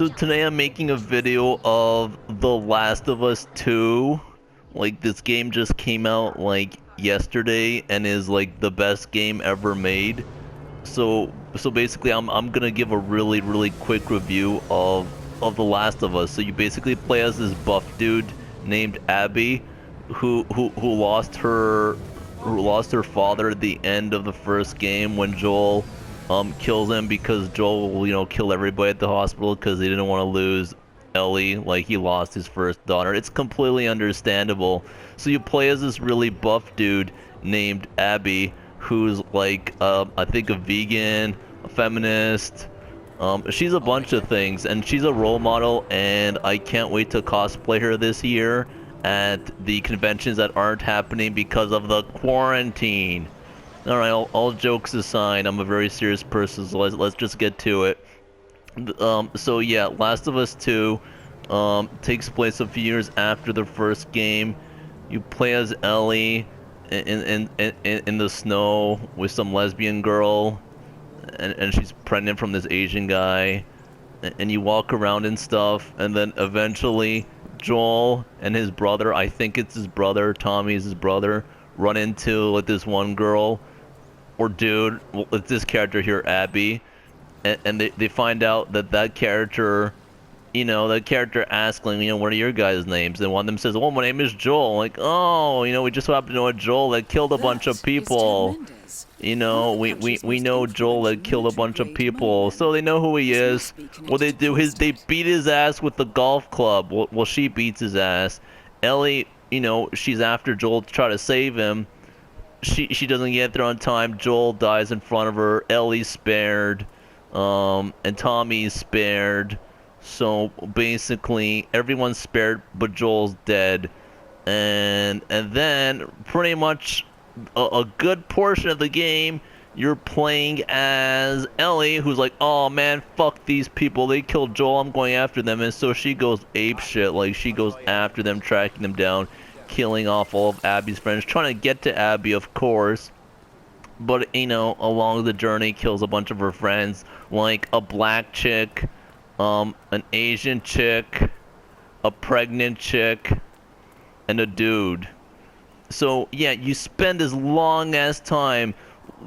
So today I'm making a video of The Last of Us 2. Like this game just came out like yesterday and is like the best game ever made. So basically I'm gonna give a really quick review of The Last of Us. So you basically play as this buff dude named Abby who lost her father at the end of the first game when Joel kills him because Joel will, kill everybody at the hospital because they didn't want to lose Ellie, like he lost his first daughter. It's completely understandable. So you play as this really buff dude named Abby, who's like, I think a vegan, a feminist. She's a bunch of things, and she's a role model, and I can't wait to cosplay her this year at the conventions that aren't happening because of the quarantine. Alright, all jokes aside, I'm a very serious person, so let's just get to it. So yeah, Last of Us 2 takes place a few years after the first game. You play as Ellie in the snow with some lesbian girl, and she's pregnant from this Asian guy, and you walk around and stuff, and then eventually Joel and his brother, I think it's his brother, Tommy's his brother, run into like this one girl or dude, well, it's this character here, Abby, and they find out that character, that character asks, like, what are your guys' names? And one of them says, oh, my name is Joel. Like, oh, we just so happen to know a Joel that killed a bunch of people. We know Joel that killed a bunch of people, so they know who he is. What they do is they beat his ass with the golf club. Well, she beats his ass. Ellie, she's after Joel to try to save him. She doesn't get there on time. Joel dies in front of her. Ellie's spared, and Tommy's spared. So basically, everyone's spared, but Joel's dead. And then pretty much a good portion of the game, you're playing as Ellie, who's like, oh man, fuck these people. They killed Joel. I'm going after them. And so she goes apeshit. Like she goes after them, tracking them down, killing off all of Abby's friends, trying to get to Abby, of course. But, along the journey, kills a bunch of her friends, like a black chick, an Asian chick, a pregnant chick, and a dude. So, yeah, you spend this long-ass time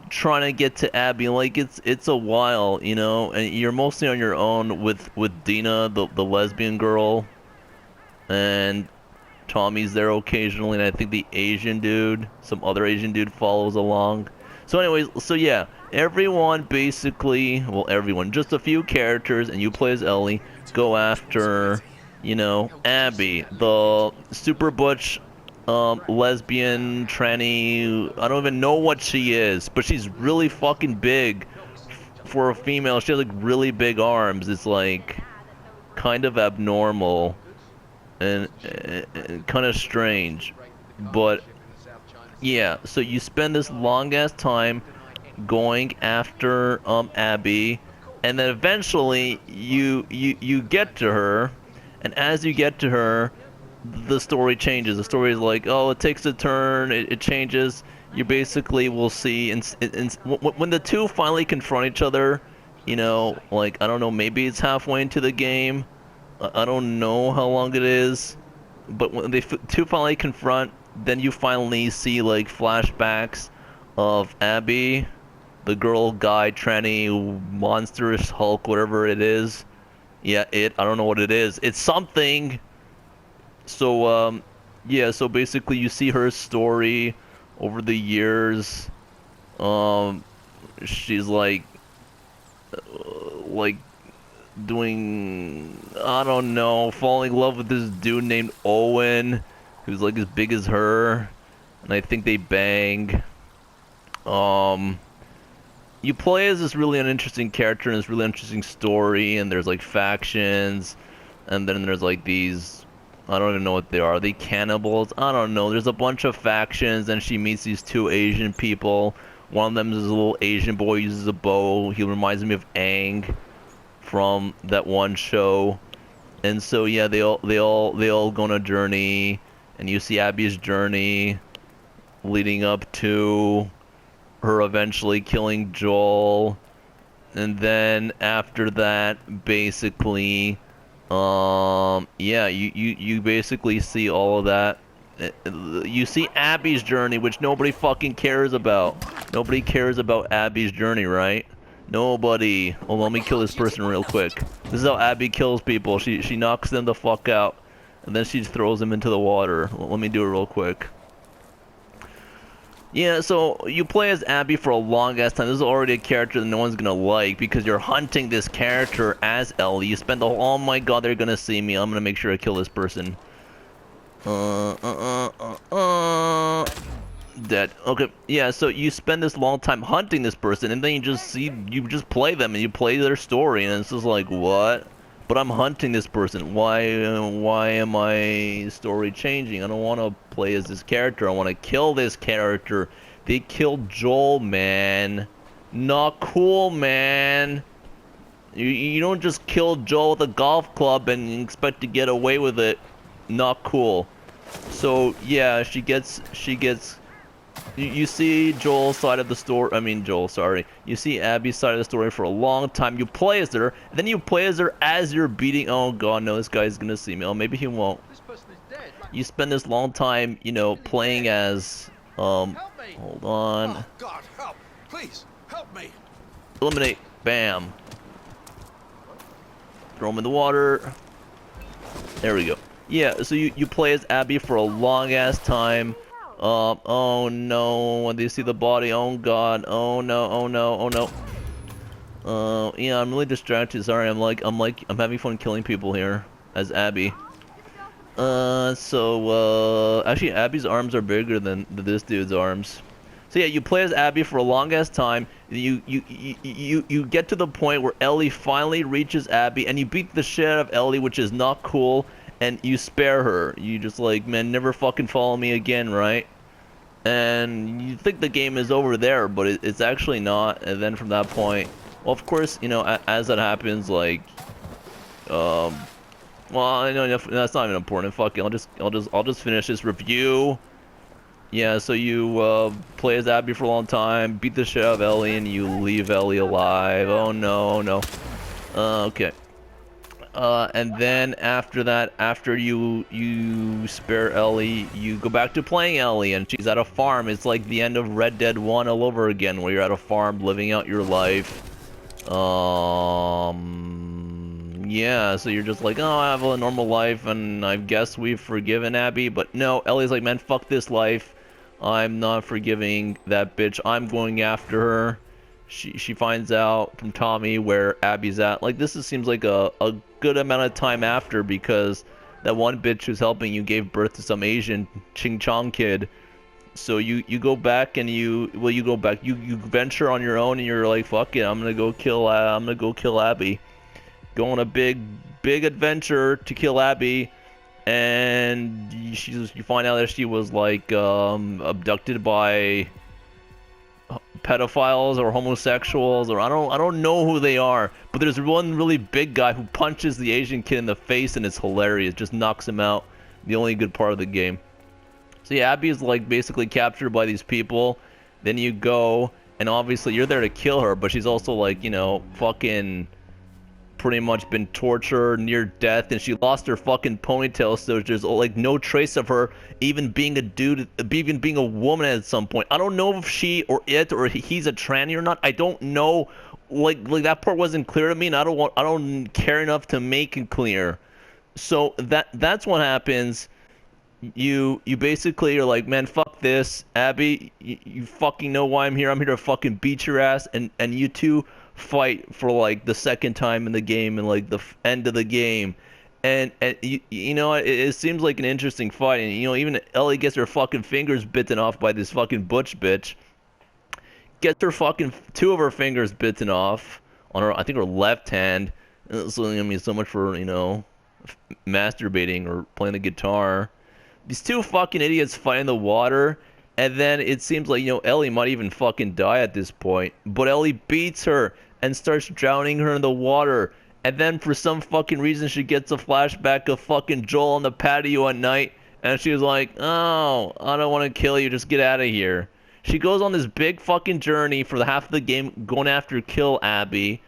trying to get to Abby. Like, it's a while, and you're mostly on your own with Dina, the lesbian girl, and Tommy's there occasionally, and I think the Asian dude, some other Asian dude follows along. So anyways, so yeah, everyone basically, well everyone, just a few characters, and you play as Ellie, go after, Abby, the super butch, lesbian, tranny, I don't even know what she is, but she's really fucking big for a female. She has like really big arms. It's like kind of abnormal. And kind of strange, but yeah, so you spend this long ass time going after Abby, and then eventually you get to her, and as you get to her, the story changes. The story is like, oh, it takes a turn, it changes. You basically will see, when the two finally confront each other, like, I don't know, maybe it's halfway into the game. I don't know how long it is, but when they two finally confront, then you finally see like flashbacks of Abby, the girl, guy, tranny, monstrous Hulk, whatever it is. Yeah, I don't know what it is. It's something. So yeah. So basically, you see her story over the years. She's like doing, I don't know, falling in love with this dude named Owen, who's like as big as her, and I think they bang. You play as this really uninteresting character and this really interesting story, and there's like factions, and then there's like these, I don't even know what they are. Are they cannibals? I don't know. There's a bunch of factions, and she meets these two Asian people. One of them is a little Asian boy, uses a bow. He reminds me of Aang from that one show. And so yeah, they all go on a journey, and you see Abby's journey leading up to her eventually killing Joel, and then after that, basically Yeah, you basically see all of that. You see Abby's journey, which nobody fucking cares about. Nobody cares about Abby's journey, right? Nobody. Oh, let me kill this person real quick. This is how Abby kills people. She knocks them the fuck out, and then she throws them into the water. Let me do it real quick. Yeah, so you play as Abby for a long ass time. This is already a character that no one's gonna like because you're hunting this character as Ellie. You spend the whole, oh my god, they're gonna see me. I'm gonna make sure I kill this person. Dead. Okay, yeah, so you spend this long time hunting this person, and then you just play them, and you play their story, and it's just like, what? But I'm hunting this person. Why am my story changing? I don't want to play as this character. I want to kill this character. They killed Joel, man. Not cool, man. You don't just kill Joel with a golf club and expect to get away with it. Not cool. So yeah, she gets you see Joel's side of the story. I mean, Joel, sorry. You see Abby's side of the story for a long time. You play as her, and then you play as her as you're beating. Oh god, no, this guy's gonna see me. Oh, maybe he won't. You spend this long time, you know, playing as hold on. Oh god, help! Please, help me! Eliminate. Bam. Throw him in the water. There we go. Yeah, so you play as Abby for a long ass time. Oh no, when they see the body, oh god, oh no, oh no, oh no. Yeah, I'm really distracted, sorry, I'm having fun killing people here, as Abby. Actually Abby's arms are bigger than this dude's arms. So yeah, you play as Abby for a long ass time, you get to the point where Ellie finally reaches Abby, and you beat the shit out of Ellie, which is not cool, and you spare her. You just like, man, never fucking follow me again, right? And you think the game is over there, but it's actually not. And then from that point, well, of course, you know, as that happens, like, well, I know that's not even important. Fuck it, I'll just finish this review. Yeah, so you play as Abby for a long time, beat the shit out of Ellie, and you leave Ellie alive. Oh no, oh no. Okay. And then after that, after you spare Ellie, you go back to playing Ellie, and she's at a farm. It's like the end of Red Dead 1 all over again, where you're at a farm living out your life. Yeah, so you're just like, oh, I have a normal life, and I guess we've forgiven Abby, but no, Ellie's like, man, fuck this life. I'm not forgiving that bitch. I'm going after her. She finds out from Tommy where Abby's at. Like, seems like a good amount of time after, because that one bitch who's helping you gave birth to some Asian Ching Chong kid. So you go back and you venture on your own, and you're like, fuck it, I'm gonna go kill Abby. Go on a big adventure to kill Abby, and you find out that she was like abducted by pedophiles or homosexuals, or I don't know who they are, but there's one really big guy who punches the Asian kid in the face, and it's hilarious, just knocks him out. The only good part of the game. So yeah, Abby is like basically captured by these people. Then you go, and obviously you're there to kill her, but she's also like, you know, fucking pretty much been tortured near death, and she lost her fucking ponytail, so there's like no trace of her even being a dude, even being a woman at some point. I don't know if she or he's a tranny or not. I don't know. Like that part wasn't clear to me, and I don't care enough to make it clear. So that's what happens. You basically are like, man, fuck this, Abby. You fucking know why I'm here. I'm here to fucking beat your ass, and you two fight for like the second time in the game, and like the end of the game, and you know, it seems like an interesting fight, and you know, even Ellie gets her fucking fingers bitten off by this fucking butch bitch. Gets her fucking two of her fingers bitten off on her, I think her left hand. So I mean, so much for, you know, masturbating or playing the guitar. These two fucking idiots fight in the water, and then it seems like, you know, Ellie might even fucking die at this point. But Ellie beats her and starts drowning her in the water. And then for some fucking reason, she gets a flashback of fucking Joel on the patio at night. And she's like, oh, I don't want to kill you, just get out of here. She goes on this big fucking journey for the half of the game, going after kill Abby.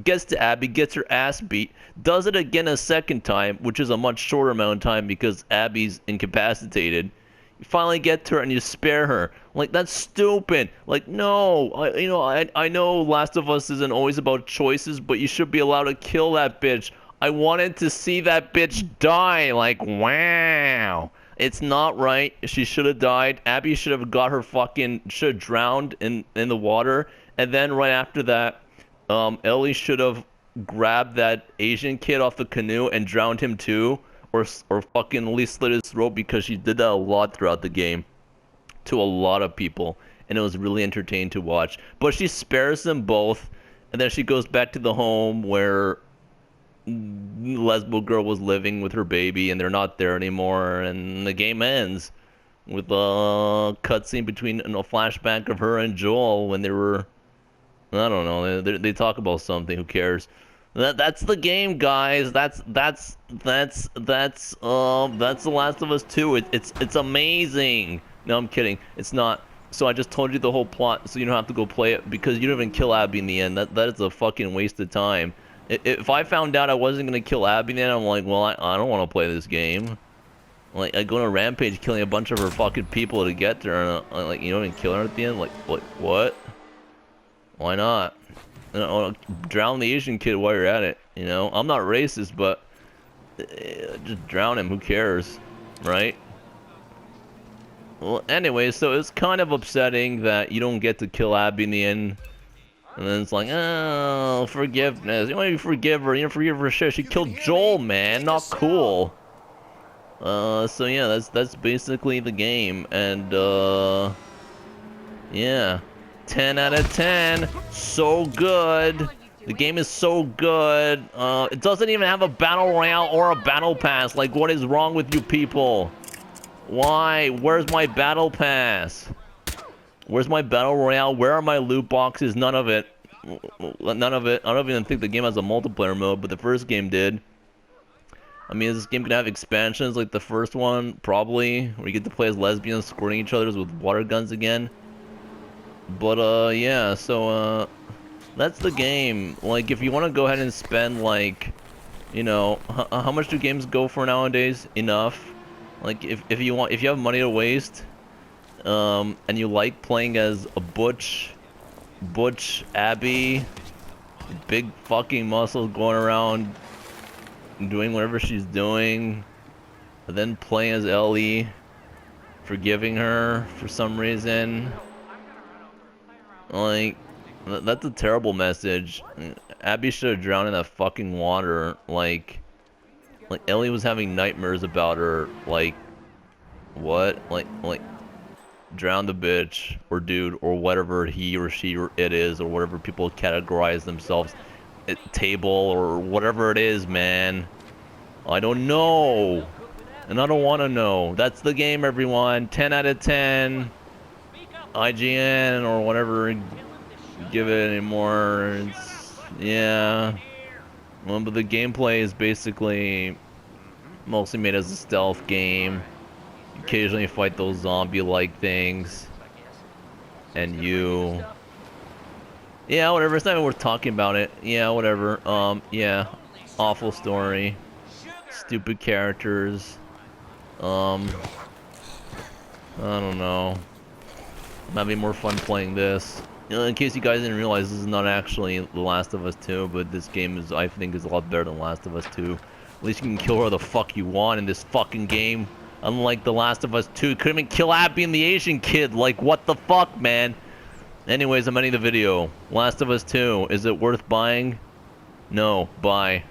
gets to Abby, gets her ass beat, does it again a second time, which is a much shorter amount of time because Abby's incapacitated. You finally get to her and you spare her. Like, that's stupid. Like, no, I know Last of Us isn't always about choices, but you should be allowed to kill that bitch. I wanted to see that bitch die. Like, wow. It's not right. She should have died. Abby should have got her should have drowned in the water. And then right after that, Ellie should have grabbed that Asian kid off the canoe and drowned him too. Or fucking at least slit his throat, because she did that a lot throughout the game. To a lot of people. And it was really entertaining to watch. But she spares them both. And then she goes back to the home where lesbo girl was living with her baby, and they're not there anymore, and the game ends with a cutscene between a flashback of her and Joel when they were, I don't know, they talk about something. Who cares? That's the game, guys. That's The Last of Us 2. It's amazing. No, I'm kidding. It's not. So I just told you the whole plot, so you don't have to go play it, because you don't even kill Abby in the end. That is a fucking waste of time. If I found out I wasn't gonna kill Abby, then I'm like, well, I don't want to play this game. Like, I go on a rampage killing a bunch of her fucking people to get there, and like, you don't even kill her at the end. Like what? Why not? Drown the Asian kid while you're at it. You know, I'm not racist, but just drown him. Who cares, right? Well, anyway, so it's kind of upsetting that you don't get to kill Abby in the end. And then it's like, oh, forgiveness. You don't even forgive her. You don't forgive her shit. She killed Joel, man. Not cool. So yeah, that's basically the game. And yeah, 10 out of 10. So good. The game is so good. It doesn't even have a battle royale or a battle pass. Like, what is wrong with you people? Why? Where's my battle pass? Where's my battle royale? Where are my loot boxes? None of it. None of it. I don't even think the game has a multiplayer mode, but the first game did. I mean, is this game gonna have expansions like the first one? Probably. Where you get to play as lesbians squirting each other with water guns again. But, yeah, so, that's the game. Like, if you want to go ahead and spend, like, you know, how much do games go for nowadays? Enough. Like, if you have money to waste, and you like playing as a Butch Abby, big fucking muscles going around doing whatever she's doing, and then playing as Ellie, forgiving her for some reason. Like, that's a terrible message. Abby should have drowned in that fucking water. Like Ellie was having nightmares about her. Like, what? Like drown the bitch or dude or whatever he or she or it is, or whatever people categorize themselves at table or whatever it is, man. I don't know, and I don't want to know. That's the game, everyone. 10 out of 10 IGN or whatever give it anymore. It's, yeah, well, but the gameplay is basically mostly made as a stealth game. Occasionally fight those zombie-like things, and yeah, whatever. It's not even worth talking about it. Yeah, whatever. Yeah, awful story, stupid characters. I don't know. I'm having more fun playing this. You know, in case you guys didn't realize, this is not actually The Last of Us 2, but this game is, I think, is a lot better than Last of Us 2. At least you can kill her the fuck you want in this fucking game. Unlike The Last of Us 2, you couldn't even kill Abby and the Asian kid. Like, what the fuck, man? Anyways, I'm ending the video. Last of Us 2, is it worth buying? No, bye.